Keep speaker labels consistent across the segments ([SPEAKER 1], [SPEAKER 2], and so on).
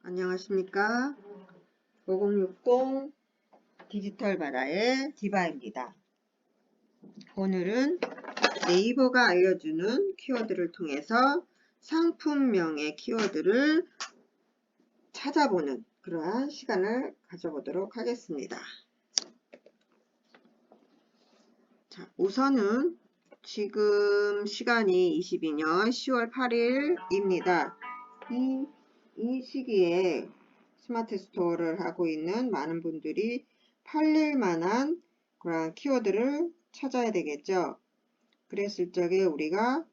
[SPEAKER 1] 안녕하십니까. 5060 디지털 바다의 디바입니다. 오늘은 네이버가 알려주는 키워드를 통해서 상품명의 키워드를 찾아보는 그러한 시간을 가져보도록 하겠습니다. 자, 우선은 지금 시간이 22년 10월 8일입니다. 이 시기에 스마트 스토어를 하고 있는 많은 분들이 팔릴 만한 그런 키워드를 찾아야 되겠죠. 그랬을 적에 우리가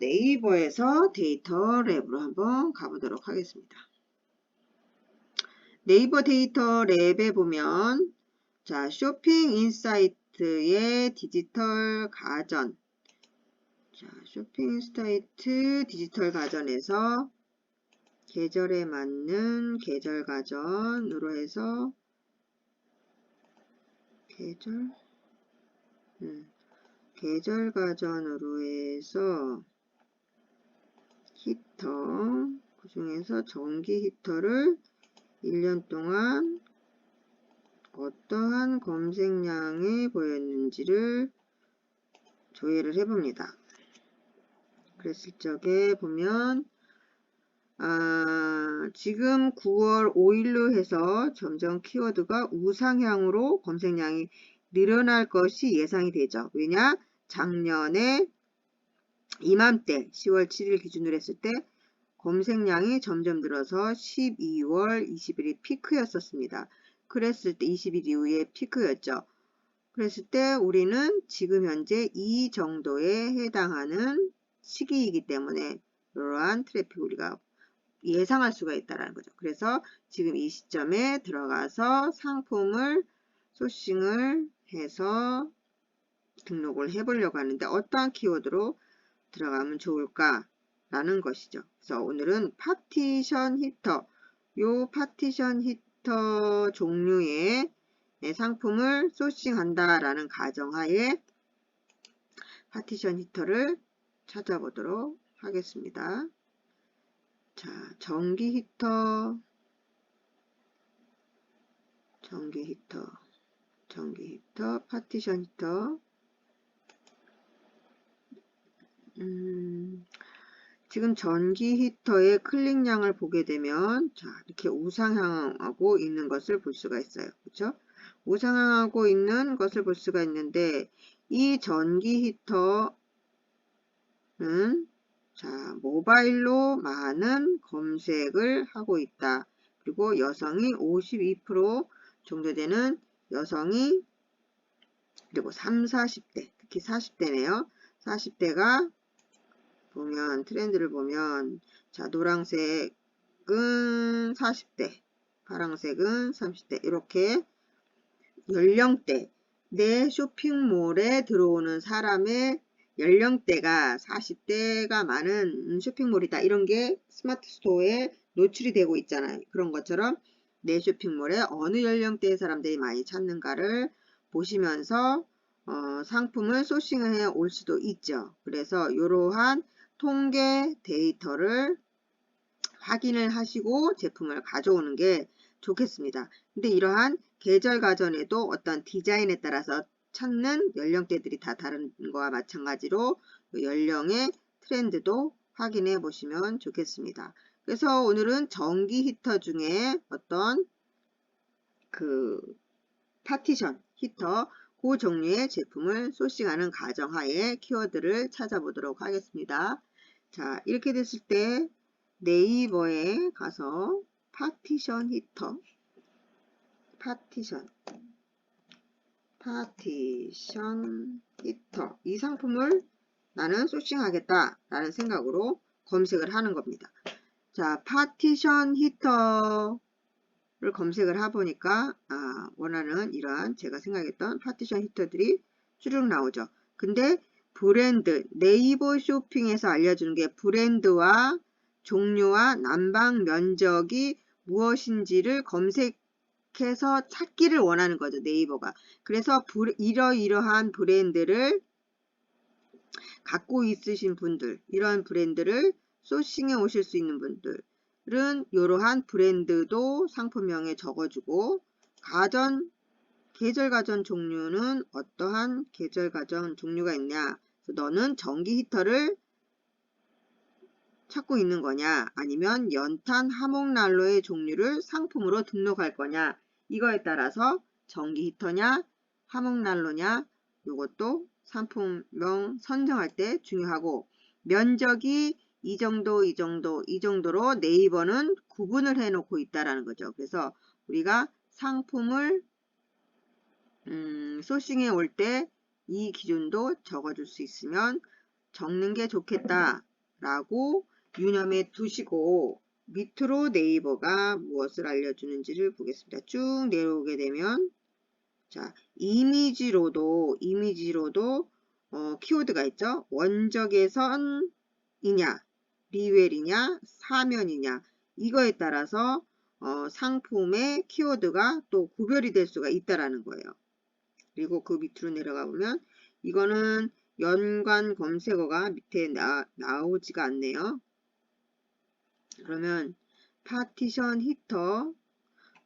[SPEAKER 1] 네이버에서 데이터 랩으로 한번 가보도록 하겠습니다. 네이버 데이터 랩에 보면 자, 쇼핑 인사이트의 디지털 가전, 자, 쇼핑 인사이트 디지털 가전에서 계절에 맞는 계절 가전으로 해서 계절 가전으로 해서 히터, 그 중에서 전기 히터를 1년 동안 어떠한 검색량이 보였는지를 조회를 해봅니다. 그랬을 적에 보면 지금 9월 5일로 해서 점점 키워드가 우상향으로 검색량이 늘어날 것이 예상이 되죠. 왜냐? 작년에 이맘때 10월 7일 기준으로 했을 때 검색량이 점점 늘어서 12월 20일이 피크였었습니다. 그랬을 때 20일 이후에 피크였죠. 그랬을 때 우리는 지금 현재 이 정도에 해당하는 시기이기 때문에 이러한 트래픽 우리가 예상할 수가 있다는 거죠. 그래서 지금 이 시점에 들어가서 상품을 소싱을 해서 등록을 해보려고 하는데 어떠한 키워드로 들어가면 좋을까라는 것이죠. 그래서 오늘은 파티션 히터, 요 파티션 히터 종류의 상품을 소싱한다라는 가정하에 파티션 히터를 찾아보도록 하겠습니다. 자, 전기 히터, 파티션 히터. 지금 전기 히터의 클릭량을 보게 되면, 자, 이렇게 우상향하고 있는 것을 볼 수가 있어요. 그렇죠? 우상향하고 있는 것을 볼 수가 있는데, 이 전기 히터는, 자, 모바일로 많은 검색을 하고 있다. 그리고 여성이 52% 정도 되는 여성이, 그리고 40, 40대, 특히 40대네요. 40대가 보면, 트렌드를 보면, 자, 노란색은 40대, 파란색은 30대, 이렇게 연령대, 내 쇼핑몰에 들어오는 사람의 연령대가 40대가 많은 쇼핑몰이다. 이런 게 스마트 스토어에 노출이 되고 있잖아요. 그런 것처럼 내 쇼핑몰에 어느 연령대의 사람들이 많이 찾는가를 보시면서 상품을 소싱을 해 올 수도 있죠. 그래서 이러한 통계 데이터를 확인을 하시고 제품을 가져오는 게 좋겠습니다. 근데 이러한 계절 가전에도 어떤 디자인에 따라서 찾는 연령대들이 다 다른 거와 마찬가지로 연령의 트렌드도 확인해 보시면 좋겠습니다. 그래서 오늘은 전기 히터 중에 어떤 그 파티션 히터 그 종류의 제품을 소싱하는 가정하에 키워드를 찾아보도록 하겠습니다. 자, 이렇게 됐을 때 네이버에 가서 파티션 히터, 이 상품을 나는 소싱하겠다 라는 생각으로 검색을 하는 겁니다. 자, 파티션 히터를 검색을 해보니까 원하는 이러한 제가 생각했던 파티션 히터들이 쭈룩 나오죠. 근데 브랜드, 네이버 쇼핑에서 알려주는 게 브랜드와 종류와 난방 면적이 무엇인지를 검색해서 찾기를 원하는 거죠. 네이버가. 그래서 이러이러한 브랜드를 갖고 있으신 분들, 이런 브랜드를 소싱해 오실 수 있는 분들, 이러한 브랜드도 상품명에 적어주고, 계절 가전 종류는 어떠한 계절 가전 종류가 있냐. 너는 전기 히터를 찾고 있는 거냐, 아니면 연탄 화목난로의 종류를 상품으로 등록할 거냐. 이거에 따라서 전기 히터냐 화목난로냐, 이것도 상품명 선정할 때 중요하고, 면적이 이 정도로 네이버는 구분을 해 놓고 있다라는 거죠. 그래서 우리가 상품을 소싱해 올 때 이 기준도 적어줄 수 있으면 적는 게 좋겠다 라고 유념해 두시고, 밑으로 네이버가 무엇을 알려주는지를 보겠습니다. 쭉 내려오게 되면, 자, 이미지로도 키워드가 있죠. 원적외선이냐, 리웰이냐, 사면이냐, 이거에 따라서 상품의 키워드가 또 구별이 될 수가 있다라는 거예요. 그리고 그 밑으로 내려가 보면, 이거는 연관 검색어가 밑에 나오지가 않네요. 그러면 파티션 히터,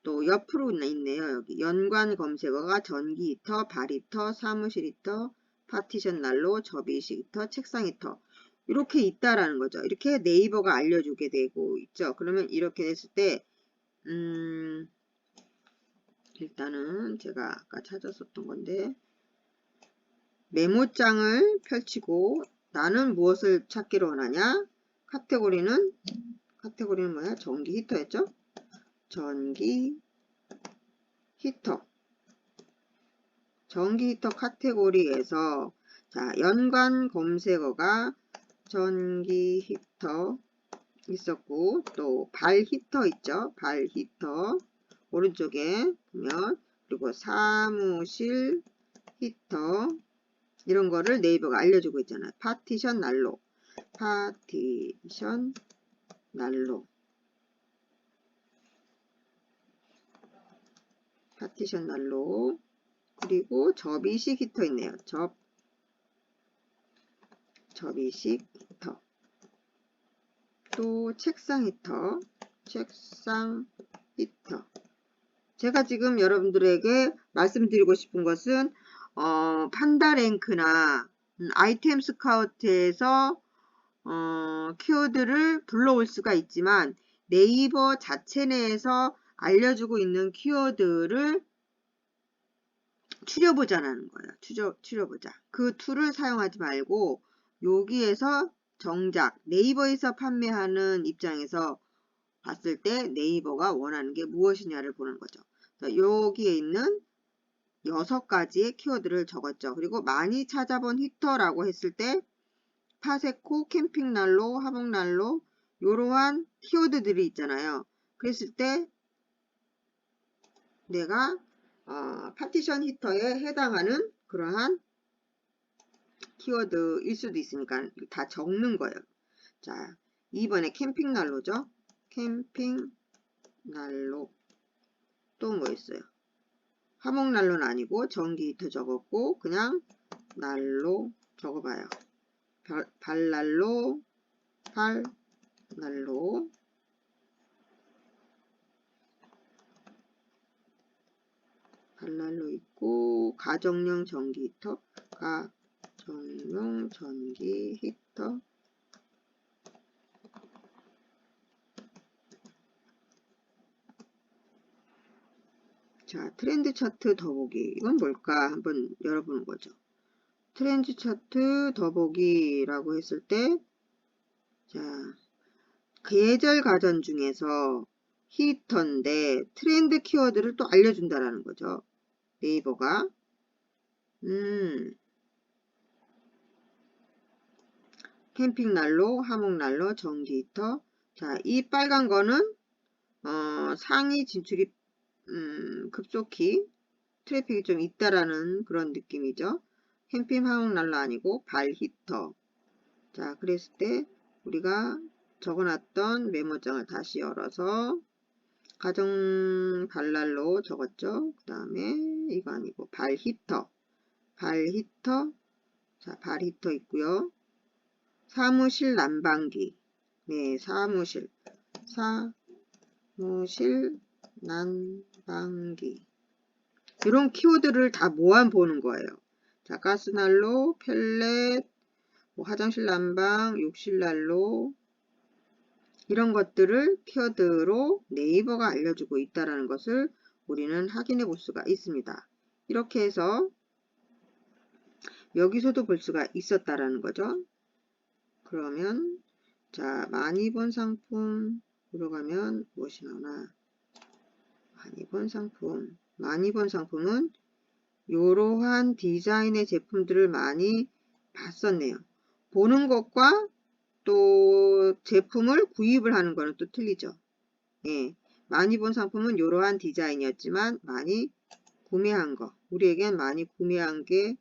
[SPEAKER 1] 또 옆으로 있네요. 여기 연관 검색어가 전기 히터, 발 히터, 사무실 히터, 파티션 난로, 접이식 히터, 책상 히터, 이렇게 있다라는 거죠. 이렇게 네이버가 알려주게 되고 있죠. 그러면 이렇게 됐을 때 일단은 제가 아까 찾았었던 건데, 메모장을 펼치고 나는 무엇을 찾기로 원하냐. 카테고리는 뭐야? 전기 히터였죠? 전기 히터. 전기 히터 카테고리에서, 자, 연관 검색어가 전기 히터 있었고, 또 발 히터 있죠? 발 히터 오른쪽에 보면, 그리고 사무실 히터, 이런 거를 네이버가 알려주고 있잖아요. 파티션 난로, 파티션 난로, 그리고 접이식 히터 있네요. 접이식 히터, 또 책상 히터. 제가 지금 여러분들에게 말씀드리고 싶은 것은 판다랭크나 아이템 스카우트에서 키워드를 불러올 수가 있지만, 네이버 자체 내에서 알려주고 있는 키워드를 추려보자라는 거예요. 추려보자. 그 툴을 사용하지 말고, 여기에서 정작 네이버에서 판매하는 입장에서 봤을 때 네이버가 원하는 게 무엇이냐를 보는 거죠. 여기에 있는 6가지의 키워드를 적었죠. 그리고 많이 찾아본 히터라고 했을 때 파세코, 캠핑난로, 화목난로, 이러한 키워드들이 있잖아요. 그랬을 때 내가 파티션 히터에 해당하는 그러한 키워드일 수도 있으니까 다 적는 거예요. 자, 2번에 캠핑난로죠. 캠핑난로. 또 뭐 있어요? 화목난로는 아니고 전기 히터 적었고, 그냥 난로 적어봐요. 발난로, 발난로 있고, 가정용 전기 히터, 자, 트렌드 차트 더보기. 이건 뭘까? 한번 열어보는 거죠. 트렌드 차트 더보기라고 했을 때, 자, 계절 가전 중에서 히터인데 트렌드 키워드를 또 알려준다라는 거죠. 네이버가. 캠핑난로, 화목난로, 전기 히터. 자, 이 빨간 거는 상위 진출이 급속히 트래픽이 좀 있다라는 그런 느낌이죠. 캠핑 화목난로 아니고 발 히터. 자, 그랬을 때 우리가 적어놨던 메모장을 다시 열어서 가정 발난로 적었죠. 그 다음에 이거 아니고 발 히터. 자, 발 히터 있고요. 사무실 난방기. 네, 사무실. 사무실 난방기. 이런 키워드를 다 모아 보는 거예요. 자, 가스난로, 펠렛, 화장실 난방, 욕실 난로, 이런 것들을 키워드로 네이버가 알려주고 있다는 것을 우리는 확인해 볼 수가 있습니다. 이렇게 해서 여기서도 볼 수가 있었다라는 거죠. 그러면 자, 많이 본 상품으로 가면 무엇이 나오나? 많이 본 상품은 이러한 디자인의 제품들을 많이 봤었네요. 보는 것과 또 제품을 구입을 하는 거는 또 틀리죠. 예, 많이 본 상품은 이러한 디자인이었지만 많이 구매한 거, 우리에겐 많이 구매한 게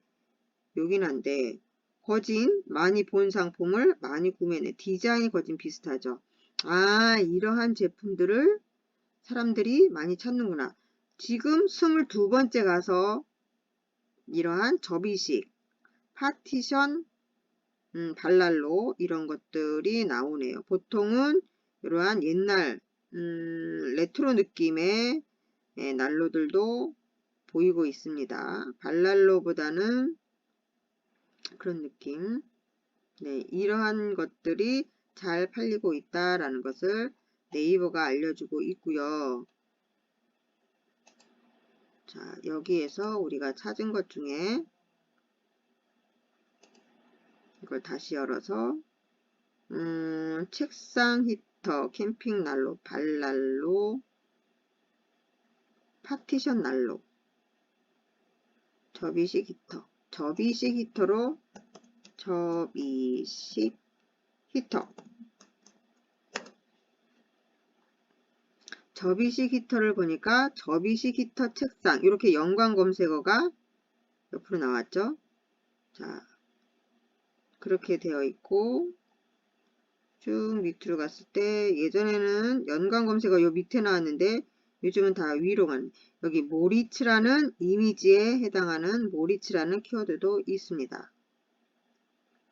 [SPEAKER 1] 여긴 한데, 거진 많이 본 상품을 많이 구매해. 디자인이 거진 비슷하죠. 아, 이러한 제품들을 사람들이 많이 찾는구나. 지금 22번째 가서 이러한 접이식, 파티션, 발랄로 이런 것들이 나오네요. 보통은 이러한 옛날 레트로 느낌의 난로들도 보이고 있습니다. 발랄로보다는 그런 느낌. 네, 이러한 것들이 잘 팔리고 있다라는 것을 네이버가 알려주고 있고요. 자, 여기에서 우리가 찾은 것 중에 이걸 다시 열어서 책상 히터, 캠핑 난로, 발난로, 파티션 난로, 접이식 히터. 접이식 히터로 접이식 히터. 접이식 히터를 보니까 접이식 히터 책상 이렇게 연관 검색어가 옆으로 나왔죠. 자, 그렇게 되어 있고 쭉 밑으로 갔을 때 예전에는 연관 검색어 요 밑에 나왔는데 요즘은 다 위로 간 여기 모리츠라는 이미지에 해당하는 모리츠라는 키워드도 있습니다.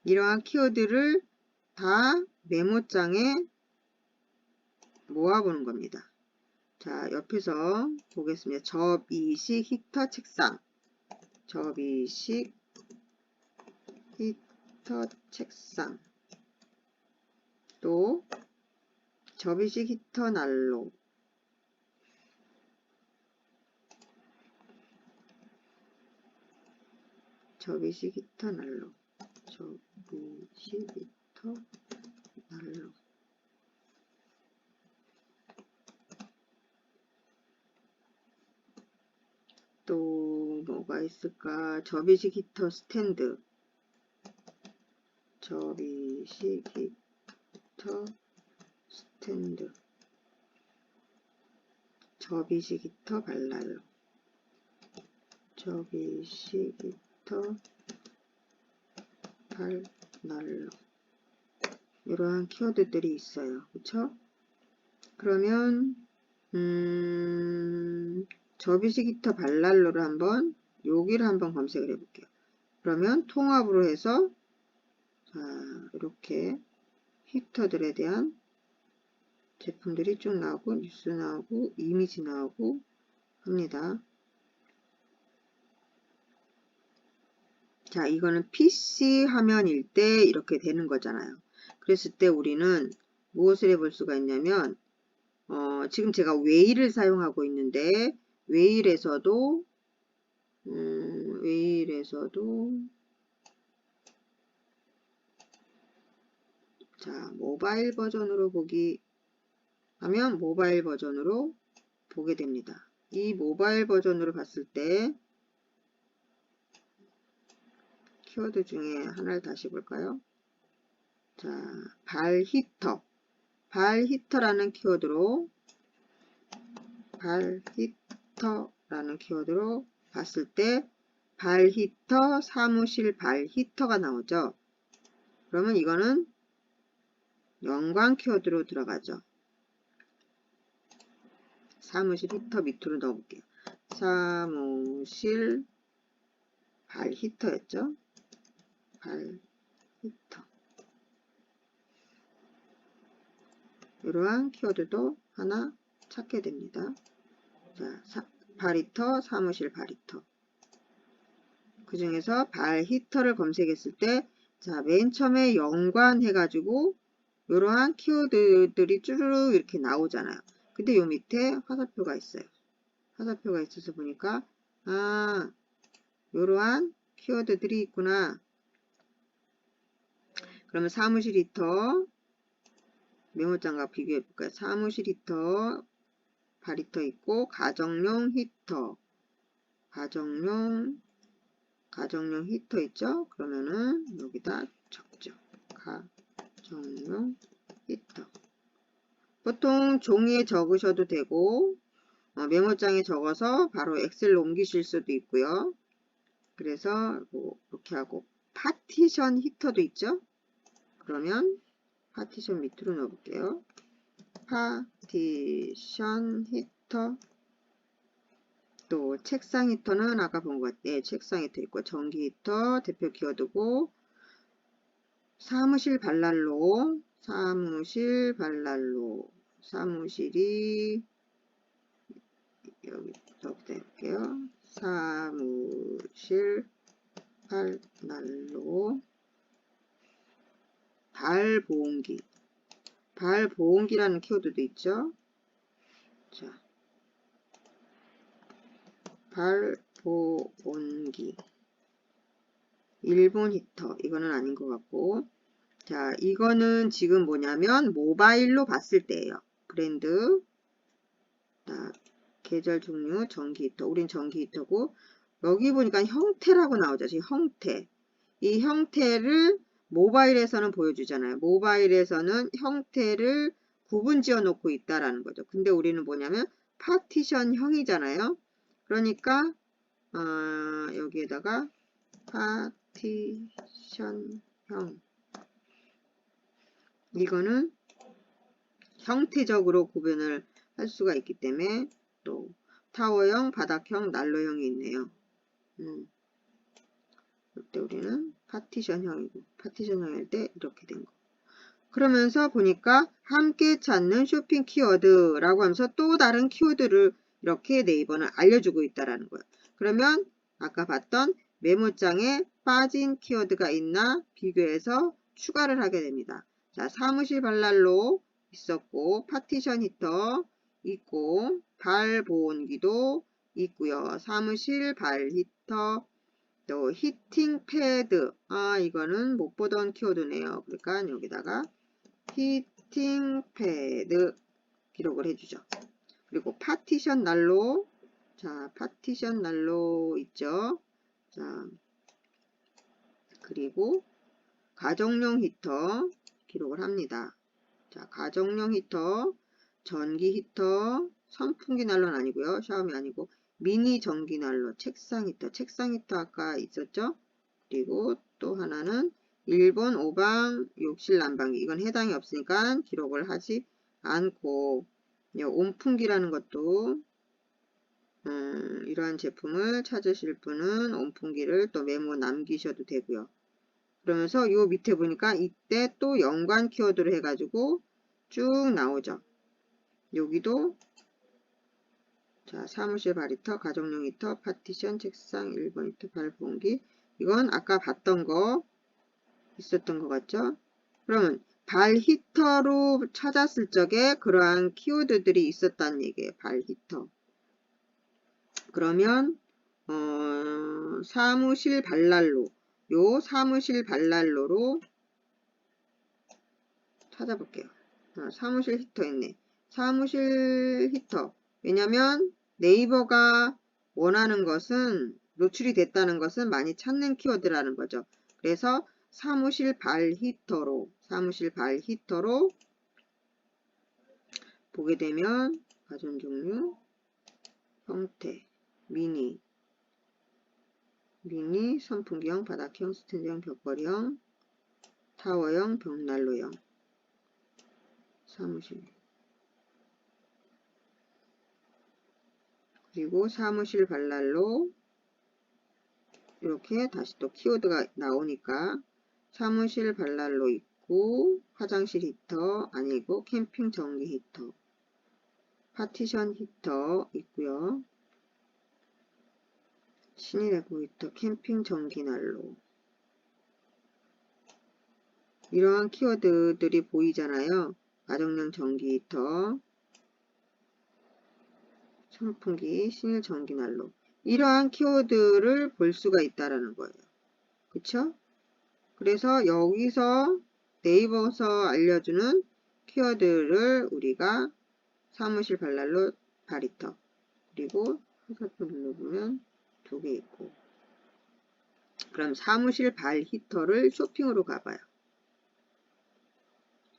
[SPEAKER 1] 이러한 키워드를 다 메모장에 모아보는 겁니다. 자, 옆에서 보겠습니다. 접이식 히터 책상. 접이식 히터 책상. 또 접이식 히터 난로. 접이식 히터 난로. 접이식 히터 난로. 또 뭐가 있을까? 접이식 히터 스탠드. 접이식 히터 스탠드. 접이식 히터 발난로. 접이식 히터 발난로. 이러한 키워드들이 있어요. 그쵸? 그러면 접이식 히터 발난로를 한번 여기를 한번 검색을 해 볼게요. 그러면 통합으로 해서 자, 이렇게 히터들에 대한 제품들이 쭉 나오고 뉴스 나오고 이미지 나오고 합니다. 자, 이거는 PC 화면일 때 이렇게 되는 거잖아요. 그랬을 때 우리는 무엇을 해볼 수가 있냐면 지금 제가 웨일을 사용하고 있는데 웨일에서도 자, 모바일 버전으로 보기 하면 모바일 버전으로 보게 됩니다. 이 모바일 버전으로 봤을 때 키워드 중에 하나를 다시 볼까요? 자, 발 히터. 발 히터라는 키워드로 봤을 때 발 히터, 사무실 발 히터가 나오죠. 그러면 이거는 연관 키워드로 들어가죠. 사무실 히터 밑으로 넣어볼게요. 사무실 발 히터였죠. 발 히터. 이러한 키워드도 하나 찾게 됩니다. 자, 발히터, 사무실 발히터. 그 중에서 발히터를 검색했을 때, 자, 맨 처음에 연관해가지고, 이러한 키워드들이 쭈르륵 이렇게 나오잖아요. 근데 요 밑에 화살표가 있어요. 화살표가 있어서 보니까, 아, 이러한 키워드들이 있구나. 그러면 사무실 히터, 메모장과 비교해 볼까요? 사무실 히터, 발히터 있고, 가정용 히터, 가정용 히터 있죠? 그러면은 여기다 적죠. 가정용 히터. 보통 종이에 적으셔도 되고 메모장에 적어서 바로 엑셀로 옮기실 수도 있고요. 그래서 뭐 이렇게 하고 파티션 히터도 있죠? 그러면 파티션 밑으로 넣어볼게요. 파티션 히터. 또 책상 히터는 아까 본 것 같아요. 책상 히터 있고 전기 히터 대표 키워드고 사무실 발난로 사무실이 여기다 할게요. 사무실 발난로 발보온기라는 키워드도 있죠. 자, 발보온기 일본 히터 이거는 아닌 것 같고, 자, 이거는 지금 뭐냐면 모바일로 봤을 때예요. 브랜드, 자, 계절 종류 전기 히터. 우린 전기 히터고, 여기 보니까 형태라고 나오죠. 지금 형태. 이 형태를 모바일에서는 보여주잖아요. 모바일에서는 형태를 구분 지어 놓고 있다라는 거죠. 근데 우리는 뭐냐면 파티션형이잖아요. 그러니까 여기에다가 파티션형, 이거는 형태적으로 구분을 할 수가 있기 때문에, 또 타워형, 바닥형, 난로형이 있네요. 이때 우리는 파티션형이고, 파티션형일 때 이렇게 된 거. 그러면서 보니까 함께 찾는 쇼핑 키워드라고 하면서 또 다른 키워드를 이렇게 네이버는 알려주고 있다라는 거예요. 그러면 아까 봤던 메모장에 빠진 키워드가 있나 비교해서 추가를 하게 됩니다. 자, 사무실 발난로 있었고, 파티션 히터 있고, 발보온기도 있고요. 사무실 발 히터, 또 히팅 패드, 이거는 못 보던 키워드네요. 그러니까 여기다가 히팅 패드 기록을 해주죠. 그리고 파티션 난로, 자, 파티션 난로 있죠. 자, 그리고 가정용 히터 기록을 합니다. 자, 가정용 히터, 전기 히터, 선풍기 난로는 아니고요. 샤워기 아니고 미니 전기 난로, 책상 히터 아까 있었죠. 그리고 또 하나는 일본 오방 욕실 난방기, 이건 해당이 없으니까 기록을 하지 않고, 온풍기라는 것도 이러한 제품을 찾으실 분은 온풍기를 또 메모 남기셔도 되고요. 그러면서 요 밑에 보니까 이때 또 연관 키워드로 해가지고 쭉 나오죠. 여기도 자, 사무실 발히터, 가정용 히터, 파티션, 책상, 1번 히터, 발보온기, 이건 아까 봤던 거 있었던 것 같죠? 그러면 발히터로 찾았을 적에 그러한 키워드들이 있었다는 얘기예요. 발히터. 그러면 사무실 발난로, 요 사무실 발난로로 찾아볼게요. 사무실 히터 있네. 사무실 히터. 왜냐면 네이버가 원하는 것은, 노출이 됐다는 것은 많이 찾는 키워드라는 거죠. 그래서 사무실 발히터로 보게 되면 가전 종류, 형태, 미니 선풍기형, 바닥형, 스탠드형, 벽걸이형, 타워형, 벽난로형, 사무실, 그리고 사무실 발난로, 이렇게 다시 또 키워드가 나오니까 사무실 발난로 있고, 있고, 화장실 히터 아니고 캠핑 전기 히터, 파티션 히터 있고요. 신일 에코 히터, 캠핑 전기 난로. 이러한 키워드들이 보이잖아요. 가정용 전기 히터, 선풍기, 신일 전기 난로. 이러한 키워드를 볼 수가 있다라는 거예요. 그쵸? 그래서 여기서 네이버에서 알려주는 키워드를 우리가 사무실 발난로 바리터, 그리고 화살표 눌러보면 2개 있고, 그럼 사무실 발 히터를 쇼핑으로 가봐요.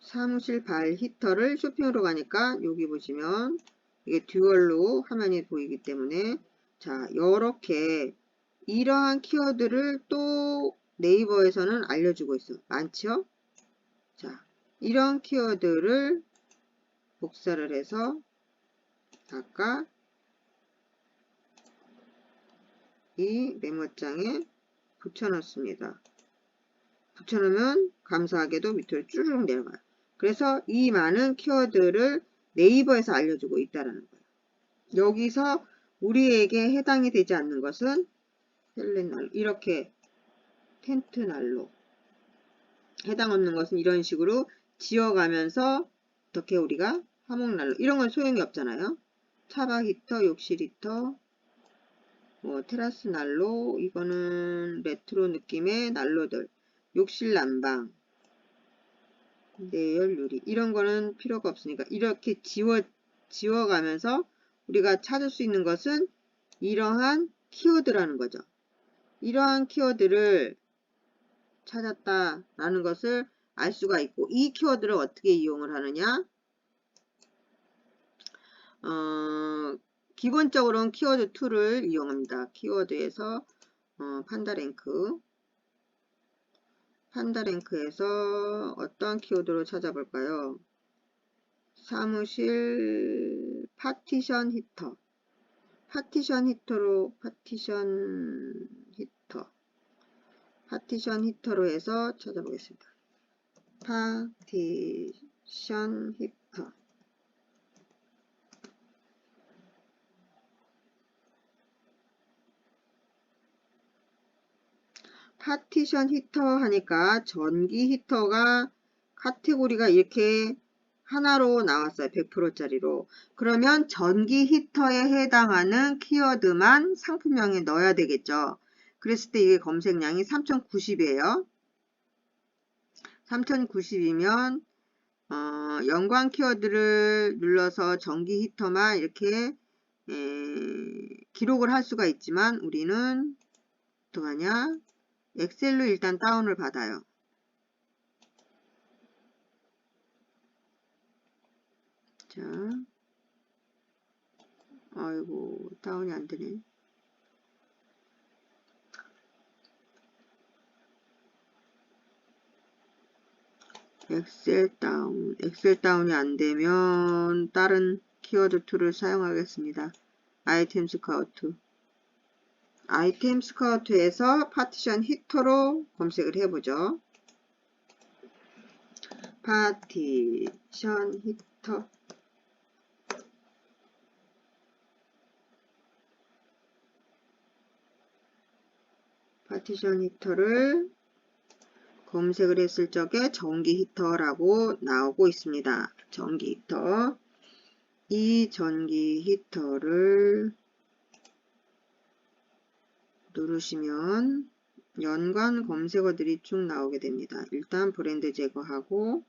[SPEAKER 1] 사무실 발 히터를 쇼핑으로 가니까 여기 보시면 이게 듀얼로 화면이 보이기 때문에, 자, 이렇게 이러한 키워드를 또 네이버에서는 알려주고 있어. 많죠? 자, 이런 키워드를 복사를 해서 아까 이 메모장에 붙여넣습니다. 붙여놓으면 감사하게도 밑으로 쭈르륵 내려가요. 그래서 이 많은 키워드를 네이버에서 알려주고 있다는 거예요. 여기서 우리에게 해당이 되지 않는 것은 헬렌 난로, 이렇게 텐트 난로, 해당 없는 것은 이런 식으로 지어가면서 어떻게 우리가 화목난로, 이런 건 소용이 없잖아요. 차박 히터, 욕실 히터, 뭐 테라스 난로, 이거는 레트로 느낌의 난로들, 욕실 난방, 내열 유리, 이런 거는 필요가 없으니까 이렇게 지워가면서 우리가 찾을 수 있는 것은 이러한 키워드라는 거죠. 이러한 키워드를 찾았다라는 것을 알 수가 있고, 이 키워드를 어떻게 이용을 하느냐? 기본적으로는 키워드 툴을 이용합니다. 키워드에서 판다랭크에서 어떤 키워드로 찾아볼까요? 사무실 파티션 히터, 파티션 히터로 해서 찾아보겠습니다. 파티션 히터. 파티션 히터 하니까 전기 히터가 카테고리가 이렇게 하나로 나왔어요. 100%짜리로. 그러면 전기 히터에 해당하는 키워드만 상품명에 넣어야 되겠죠. 그랬을 때 이게 검색량이 3090이에요. 3090이면 연관 키워드를 눌러서 전기 히터만 이렇게 기록을 할 수가 있지만, 우리는 어떡하냐? 엑셀로 일단 다운을 받아요. 자, 아이고, 다운이 안 되네. 엑셀 다운이 안 되면 다른 키워드 툴을 사용하겠습니다. 아이템 스카우트에서 파티션 히터로 검색을 해보죠. 파티션 히터. 파티션 히터를 검색을 했을 적에 전기 히터라고 나오고 있습니다. 전기 히터. 이 전기 히터를 누르시면 연관 검색어들이 쭉 나오게 됩니다. 일단 브랜드 제거하고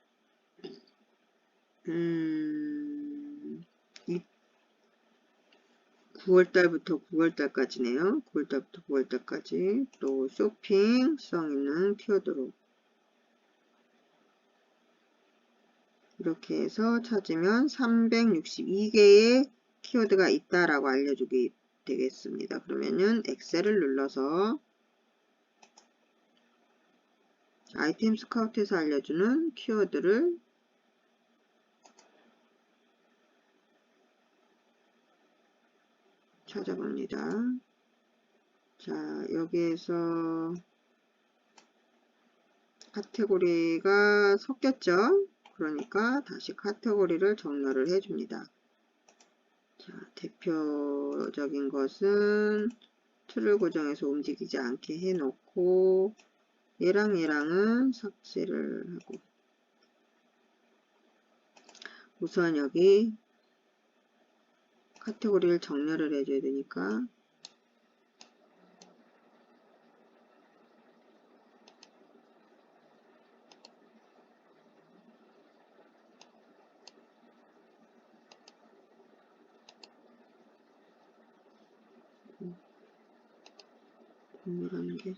[SPEAKER 1] 9월달부터 9월달까지네요. 9월달부터 9월달까지 또 쇼핑성 있는 키워드로 이렇게 해서 찾으면 362개의 키워드가 있다라고 알려주게 되겠습니다. 그러면은 엑셀을 눌러서 아이템 스카우트에서 알려주는 키워드를 찾아봅니다. 자, 여기에서 카테고리가 섞였죠? 그러니까 다시 카테고리를 정렬을 해줍니다. 자, 대표적인 것은 틀을 고정해서 움직이지 않게 해놓고 얘랑은 삭제를 하고 우선 여기 카테고리를 정렬을 해줘야 되니까 정렬하는 게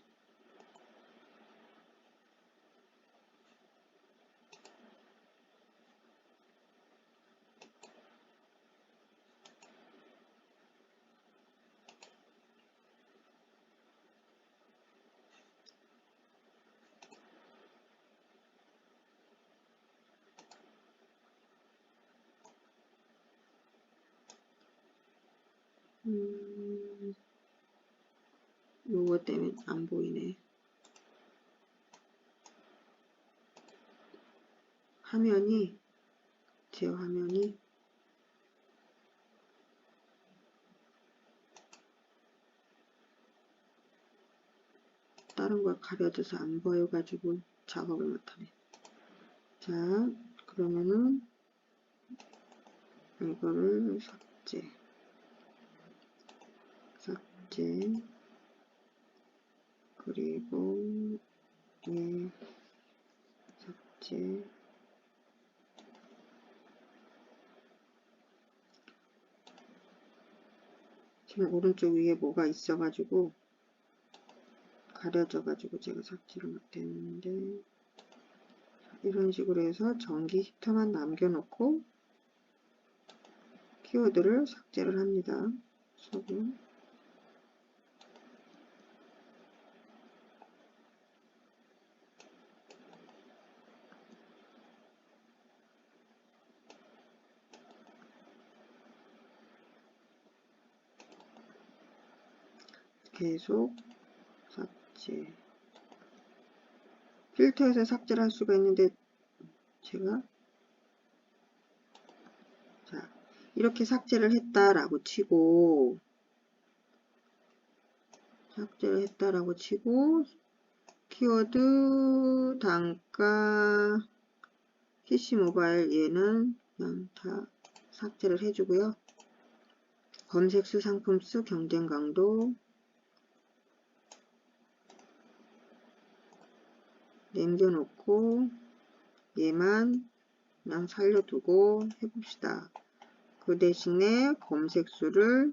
[SPEAKER 1] 요거 때문에 안 보이네. 화면이 제 화면이 다른 걸 가려져서 안 보여가지고 작업을 못하네. 자, 그러면은 이거를 삭제 그리고 얘 삭제 지금 오른쪽 위에 뭐가 있어가지고 가려져가지고 제가 삭제를 못했는데 이런 식으로 해서 전기 히터만 남겨놓고 키워드를 삭제를 합니다. 소금 계속 삭제 필터에서 삭제를 할 수가 있는데 제가 자 이렇게 삭제를 했다라고 치고 키워드 단가 PC 모바일 얘는 그냥 다 삭제를 해주고요. 검색수 상품수 경쟁 강도 남겨놓고 얘만 그냥 살려두고 해봅시다. 그 대신에 검색수를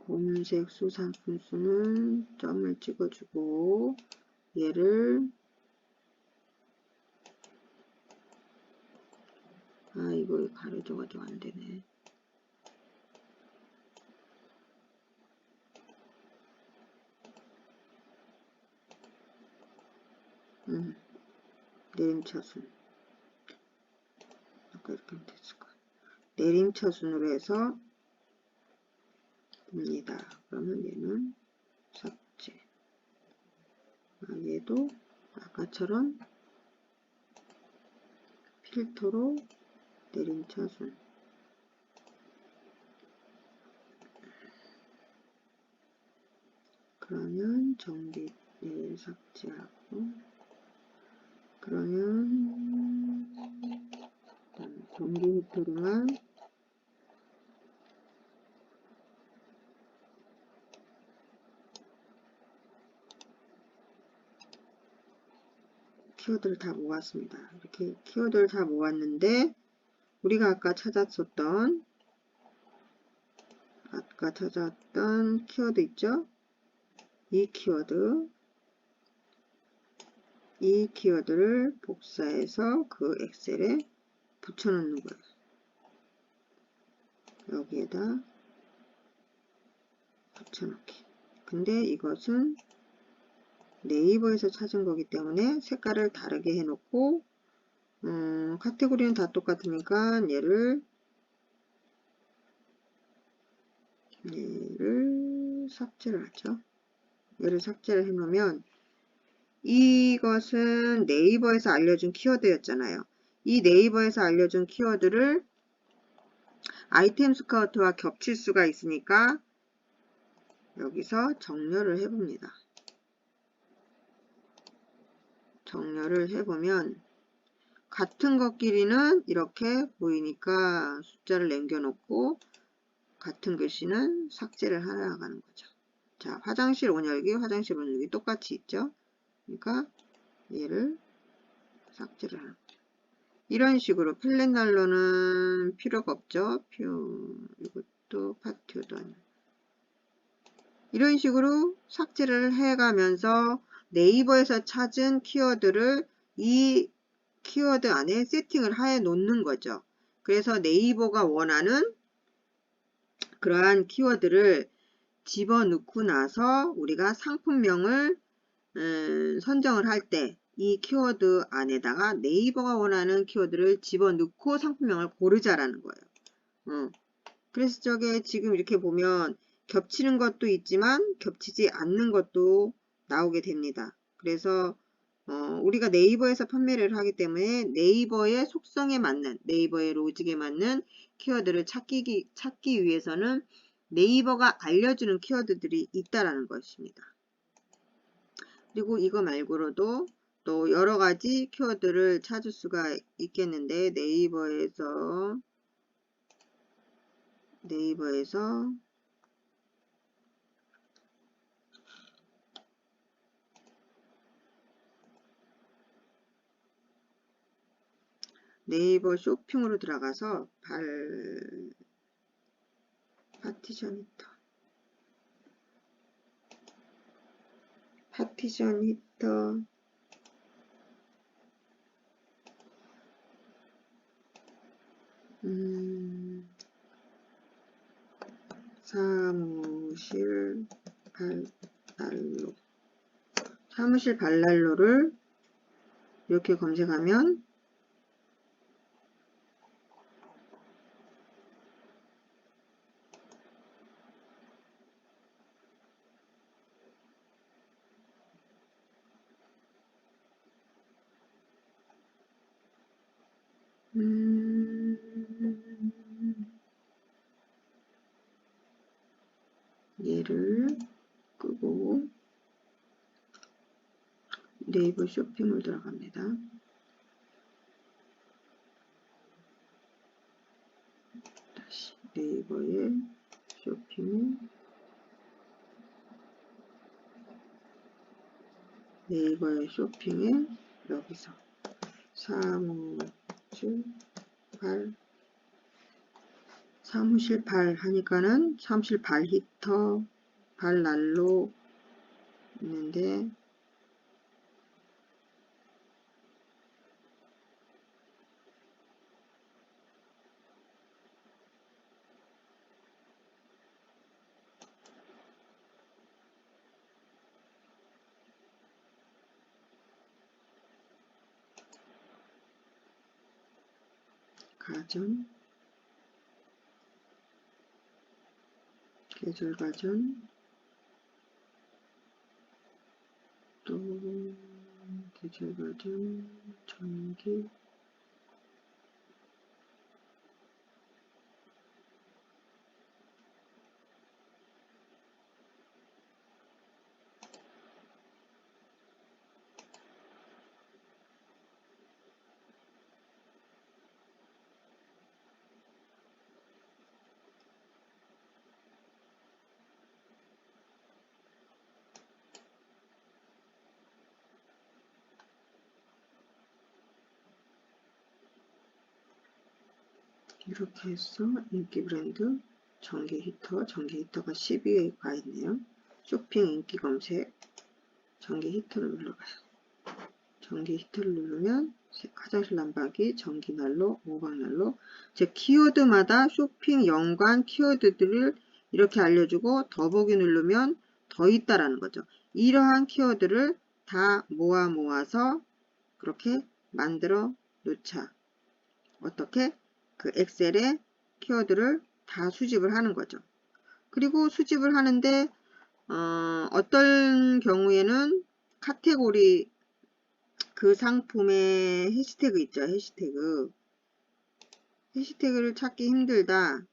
[SPEAKER 1] 검색수 상품수는 점을 찍어주고 얘를 이거 가려져가지고 안되네. 내림차순 아까 이렇게 하면 됐을까. 내림차순으로 해서 봅니다. 그러면 얘는 삭제. 얘도 아까처럼 필터로 내림차순. 그러면 전기 삭제하고 그러면 전기 히터로만 키워드를 다 모았습니다. 이렇게 키워드를 다 모았는데 우리가 아까 찾았던 키워드 있죠? 이 키워드를 복사해서 그 엑셀에 붙여넣는 거예요. 여기에다 붙여넣기. 근데 이것은 네이버에서 찾은 거기 때문에 색깔을 다르게 해놓고 카테고리는 다 똑같으니까 얘를 삭제를 하죠. 얘를 삭제를 해놓으면 이것은 네이버에서 알려준 키워드였잖아요. 이 네이버에서 알려준 키워드를 아이템 스카우트와 겹칠 수가 있으니까 여기서 정렬을 해봅니다. 정렬을 해보면 같은 것끼리는 이렇게 보이니까 숫자를 남겨놓고 같은 글씨는 삭제를 하나가는 거죠. 자, 화장실 온열기, 화장실 온열기 똑같이 있죠. 그러니까 얘를 삭제를 하는 거죠. 이런 식으로 필렛난로는 필요가 없죠. 이것도 파티오도 아니고. 이런 식으로 삭제를 해가면서 네이버에서 찾은 키워드를 이 키워드 안에 세팅을 해 놓는 거죠. 그래서 네이버가 원하는 그러한 키워드를 집어넣고 나서 우리가 상품명을 선정을 할 때 이 키워드 안에다가 네이버가 원하는 키워드를 집어넣고 상품명을 고르자라는 거예요. 그래서 저게 지금 이렇게 보면 겹치는 것도 있지만 겹치지 않는 것도 나오게 됩니다. 그래서 우리가 네이버에서 판매를 하기 때문에 네이버의 속성에 맞는, 네이버의 로직에 맞는 키워드를 찾기 위해서는 네이버가 알려주는 키워드들이 있다라는 것입니다. 그리고 이거 말고도 또 여러 가지 키워드를 찾을 수가 있겠는데 네이버에서 네이버 쇼핑으로 들어가서 파티션 히터 사무실 발난로를 이렇게 검색하면 얘를 끄고 네이버 쇼핑으로 들어갑니다. 다시 네이버의 쇼핑, 네이버의 쇼핑에 여기서 사무실 발 하니까는 사무실 발 히터, 발 난로 있는데 가전, 계절 가전, 또 계절 가전, 전기, 이렇게 해서 인기 브랜드, 전기 히터가 12개가 있네요. 쇼핑 인기 검색, 전기 히터를 눌러봐요. 전기 히터를 누르면 화장실 난방기, 전기 난로, 오방 난로, 제 키워드마다 쇼핑 연관 키워드들을 이렇게 알려주고 더보기 누르면 더 있다라는 거죠. 이러한 키워드를 다 모아서 그렇게 만들어 놓자. 어떻게? 그 엑셀에 키워드를 다 수집을 하는 거죠. 그리고 수집을 하는데 어떤 경우에는 카테고리 그 상품의 해시태그 있죠. 해시태그를 찾기 힘들다.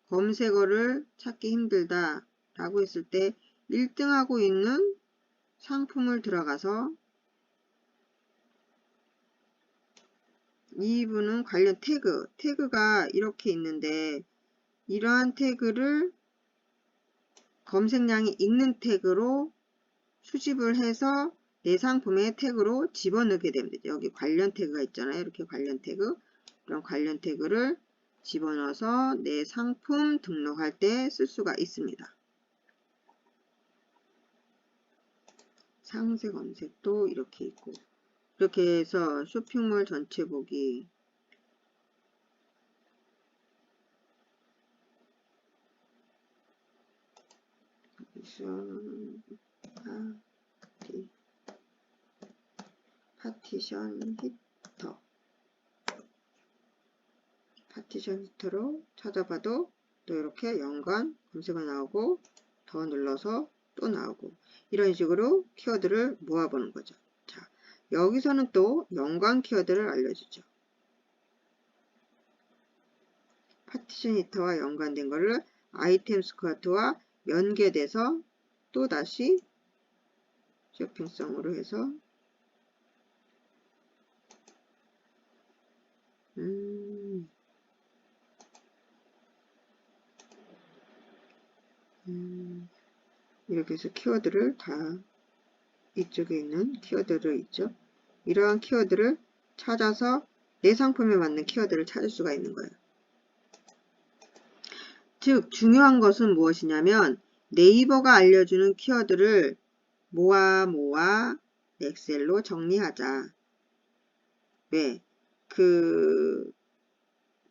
[SPEAKER 1] 검색어를 찾기 힘들다. 라고 했을 때 1등하고 있는 상품을 들어가서 이 부분은 관련 태그가 이렇게 있는데 이러한 태그를 검색량이 있는 태그로 수집을 해서 내 상품의 태그로 집어넣게 됩니다. 여기 관련 태그가 있잖아요. 이렇게 관련 태그. 이런 관련 태그를 집어넣어서 내 상품 등록할 때 쓸 수가 있습니다. 상세 검색도 이렇게 있고 이렇게 해서 쇼핑몰 전체 보기 파티션 히터로 찾아봐도 또 이렇게 연관 검색어 나오고 더 눌러서 또 나오고 이런 식으로 키워드를 모아보는 거죠. 자, 여기서는 또 연관 키워드를 알려주죠. 파티션 히터와 연관된 거를 아이템 스쿼트와 연계돼서 또 다시 쇼핑성으로 해서 이렇게 해서 키워드를 다 이쪽에 있는 키워드를 있죠. 이러한 키워드를 찾아서 내 상품에 맞는 키워드를 찾을 수가 있는 거예요. 즉 중요한 것은 무엇이냐면 네이버가 알려주는 키워드를 모아 엑셀로 정리하자. 왜?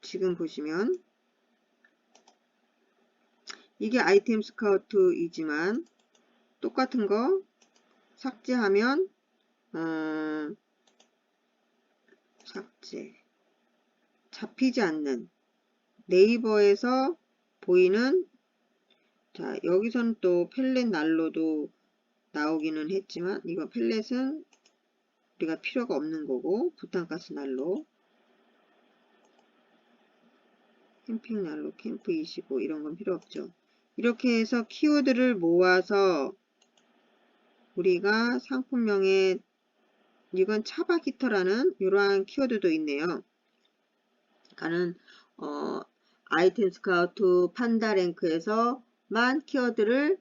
[SPEAKER 1] 지금 보시면 이게 아이템 스카우트이지만 똑같은 거 삭제하면 삭제 잡히지 않는 네이버에서 보이는 자 여기서는 또 펠렛 난로도 나오기는 했지만 이거 펠렛은 우리가 필요가 없는 거고 부탄가스 난로 캠핑 난로 캠프 25 이런 건 필요 없죠. 이렇게 해서 키워드를 모아서 우리가 상품명에 이건 차박 히터라는 이러한 키워드도 있네요. 그러니까는 아이템 스카우트 판다랭크에서만 키워드를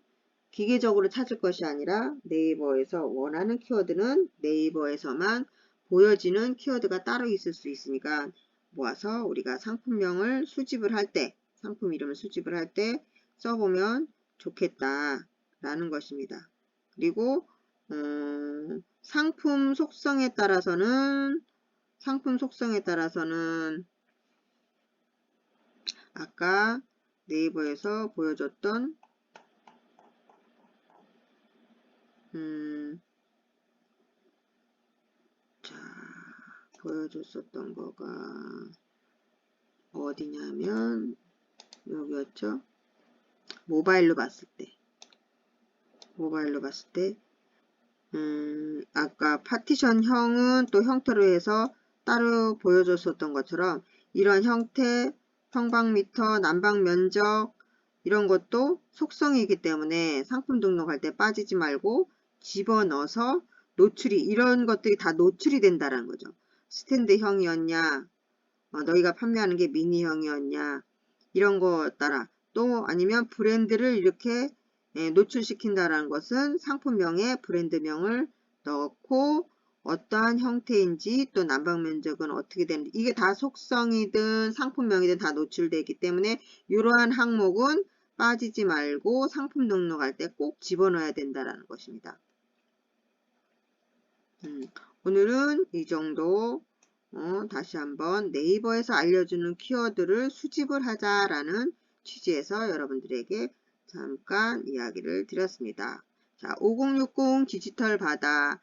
[SPEAKER 1] 기계적으로 찾을 것이 아니라 네이버에서 원하는 키워드는 네이버에서만 보여지는 키워드가 따로 있을 수 있으니까 모아서 우리가 상품명을 수집을 할 때, 상품 이름을 수집을 할 때 써보면 좋겠다 라는 것입니다. 그리고 상품 속성에 따라서는 아까 네이버에서 보여줬던 자 보여줬었던 거가 어디냐면 여기였죠. 모바일로 봤을 때 아까 파티션형은 또 형태로 해서 따로 보여줬었던 것처럼 이런 형태, 평방미터, 난방면적 이런 것도 속성이기 때문에 상품 등록할 때 빠지지 말고 집어넣어서 노출이 이런 것들이 다 노출이 된다는 거죠. 스탠드형이었냐 너희가 판매하는 게 미니형이었냐 이런 거 따라 또 아니면 브랜드를 이렇게 노출시킨다라는 것은 상품명에 브랜드명을 넣고 어떠한 형태인지 또 난방면적은 어떻게 되는지 이게 다 속성이든 상품명이든 다 노출되기 때문에 이러한 항목은 빠지지 말고 상품 등록할 때 꼭 집어넣어야 된다는 것입니다. 오늘은 이 정도 다시 한번 네이버에서 알려주는 키워드를 수집을 하자라는 취지에서 여러분들에게 잠깐 이야기를 드렸습니다. 자, 5060 디지털 바다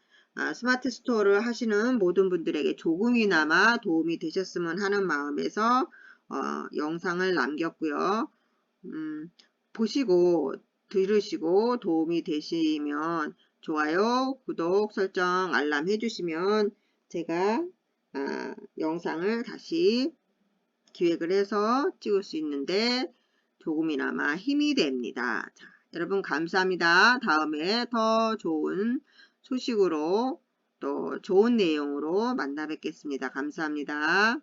[SPEAKER 1] 스마트 스토어를 하시는 모든 분들에게 조금이나마 도움이 되셨으면 하는 마음에서 영상을 남겼고요. 보시고 들으시고 도움이 되시면 좋아요, 구독, 설정, 알람 해주시면 제가 영상을 다시 기획을 해서 찍을 수 있는데 조금이나마 힘이 됩니다. 자, 여러분 감사합니다. 다음에 더 좋은 소식으로 또 좋은 내용으로 만나 뵙겠습니다. 감사합니다.